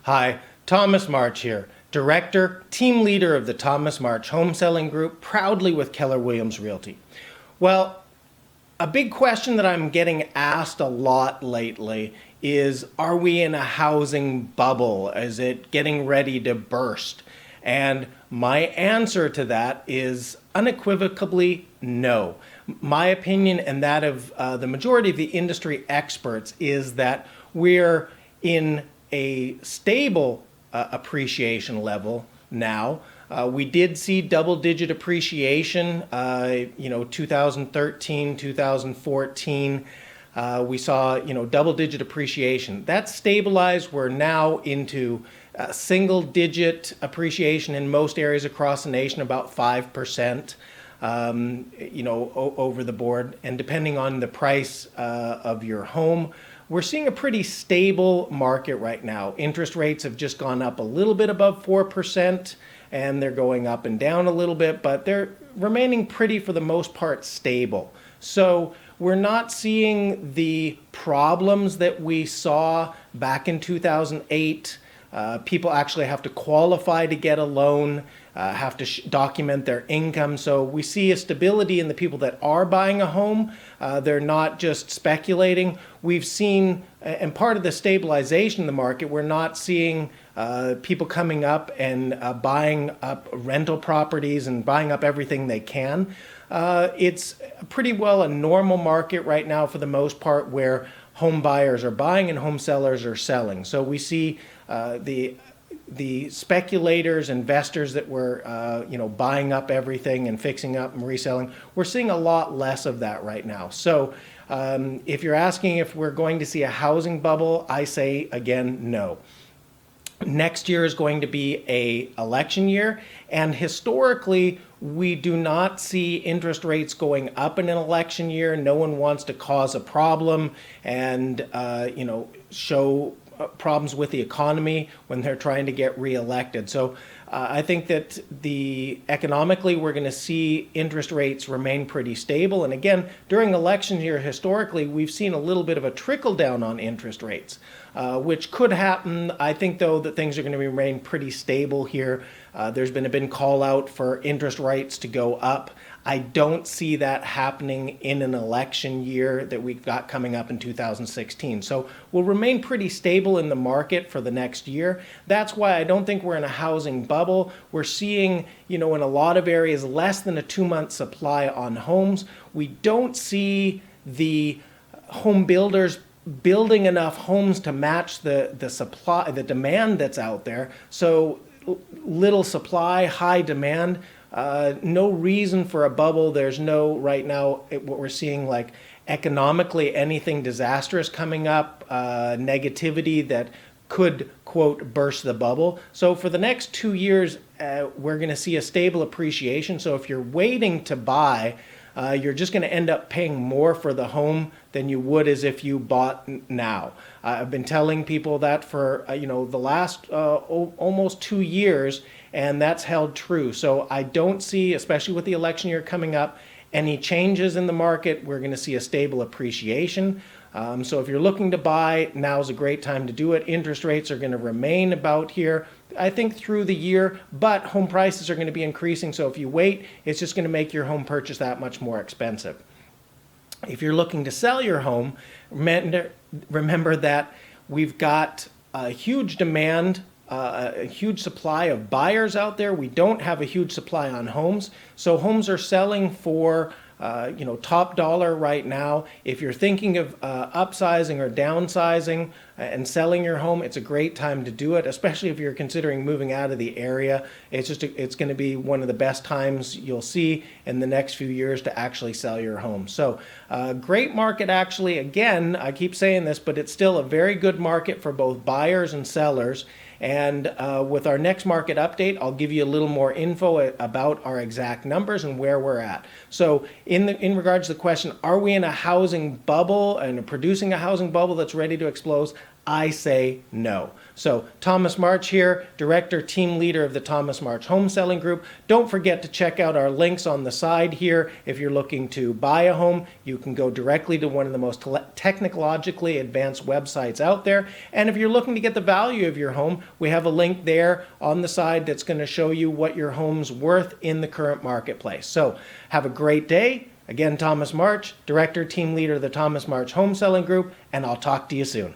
Hi, Thomas March here, Director, Team Leader of the Thomas March Home Selling Group, proudly with Keller Williams Realty. Well, a big question that I'm getting asked a lot lately is, are we in a housing bubble? Is it getting ready to burst? And my answer to that is unequivocally no. My opinion and that of the majority of the industry experts is that we're in a stable appreciation level now. We did see double-digit appreciation, 2013, 2014. We saw, double-digit appreciation. That stabilized. We're now into single-digit appreciation in most areas across the nation, about 5%, over the board. And depending on the price of your home, we're seeing a pretty stable market right now. Interest rates have just gone up a little bit above 4%, and they're going up and down a little bit, but they're remaining pretty, for the most part, stable. So we're not seeing the problems that we saw back in 2008. People actually have to qualify to get a loan, have to document their income. So we see a stability in the people that are buying a home. They're not just speculating. We've seen, and part of the stabilization in the market, we're not seeing people coming up and buying up rental properties and buying up everything they can. It's pretty well a normal market right now for the most part, where home buyers are buying and home sellers are selling. So we see the speculators, investors that were buying up everything and fixing up and reselling. We're seeing a lot less of that right now. So if you're asking if we're going to see a housing bubble, I say again, no. Next year is going to be an election year, and historically, we do not see interest rates going up in an election year. No one wants to cause a problem and show problems with the economy when they're trying to get reelected. So I think that economically, we're going to see interest rates remain pretty stable. And again, during election year, historically, we've seen a little bit of a trickle down on interest rates, which could happen. I think, though, that things are going to remain pretty stable here. There's been a call out for interest rates to go up. I don't see that happening in an election year that we've got coming up in 2016. So we'll remain pretty stable in the market for the next year. That's why I don't think we're in a housing bubble. We're seeing, in a lot of areas, less than a 2-month supply on homes. We don't see the home builders building enough homes to match the supply, the demand that's out there. So little supply, high demand. No reason for a bubble. There's no, right now, what we're seeing, like economically, anything disastrous coming up, negativity that could, quote, burst the bubble. So for the next 2 years, we're going to see a stable appreciation. So if you're waiting to buy, you're just going to end up paying more for the home than you would as if you bought now. I've been telling people that for the last almost 2 years, and that's held true. So I don't see, especially with the election year coming up, any changes in the market. We're going to see a stable appreciation. So if you're looking to buy, now's a great time to do it. Interest rates are going to remain about here, I think, through the year, but home prices are going to be increasing. So if you wait, it's just going to make your home purchase that much more expensive. If you're looking to sell your home, remember that we've got a huge demand, a huge supply of buyers out there. We don't have a huge supply on homes. So homes are selling for top dollar right now. If you're thinking of upsizing or downsizing and selling your home, it's a great time to do it, especially if you're considering moving out of the area. It's going to be one of the best times you'll see in the next few years to actually sell your home. So great market, actually. Again, I keep saying this, but it's still a very good market for both buyers and sellers. And with our next market update, I'll give you a little more info about our exact numbers and where we're at. So in regards to the question, are we in a housing bubble and producing a housing bubble that's ready to explode? I say no. So Thomas March here, Director, Team Leader of the Thomas March Home Selling Group. Don't forget to check out our links on the side here. If you're looking to buy a home, you can go directly to one of the most technologically advanced websites out there. And if you're looking to get the value of your home, we have a link there on the side that's going to show you what your home's worth in the current marketplace. So have a great day. Again, Thomas March, Director, Team Leader of the Thomas March Home Selling Group, and I'll talk to you soon.